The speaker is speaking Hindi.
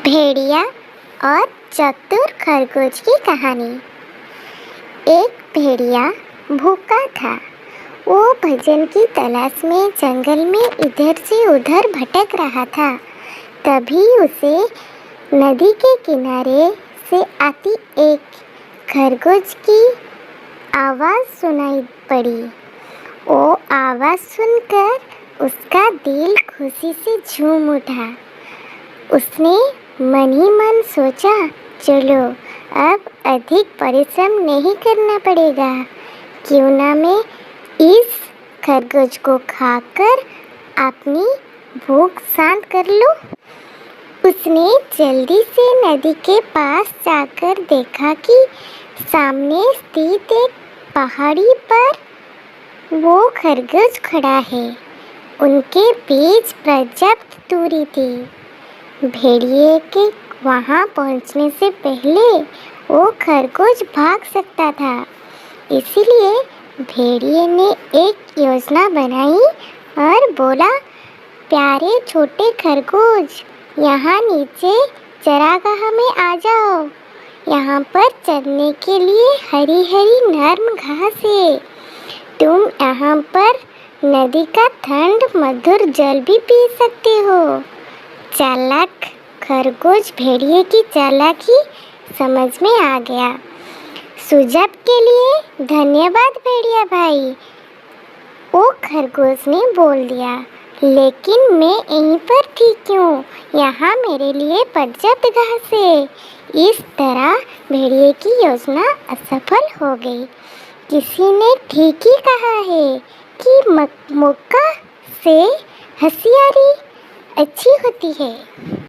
भेड़िया और चतुर खरगोश की कहानी। एक भेड़िया भूखा था। वो भोजन की तलाश में जंगल में इधर से उधर भटक रहा था। तभी उसे नदी के किनारे से आती एक खरगोश की आवाज़ सुनाई पड़ी। वो आवाज़ सुनकर उसका दिल खुशी से झूम उठा। उसने मन ही मन सोचा, चलो अब अधिक परिश्रम नहीं करना पड़ेगा। क्यों ना मैं इस खरगोश को खाकर अपनी भूख शांत कर लूं। उसने जल्दी से नदी के पास जाकर देखा कि सामने स्थित एक पहाड़ी पर वो खरगोश खड़ा है। उनके बीच पर्याप्त दूरी थी। भेड़िए के वहाँ पहुँचने से पहले वो खरगोश भाग सकता था। इसीलिए भेड़िए ने एक योजना बनाई और बोला, प्यारे छोटे खरगोश, यहाँ नीचे चरागाह में आ जाओ। यहाँ पर चरने के लिए हरी हरी नरम घास है। तुम यहाँ पर नदी का ठंड मधुर जल भी पी सकते हो। चालाक खरगोश भेड़िए की चालाकी समझ में आ गया। सुझाव के लिए धन्यवाद भेड़िया भाई, वो खरगोश ने बोल दिया। लेकिन मैं यहीं पर ठीक हूँ, यहाँ मेरे लिए पर्याप्त घास है। इस तरह भेड़िए की योजना असफल हो गई। किसी ने ठीक ही कहा है कि मौका से होशियारी अच्छी होती है।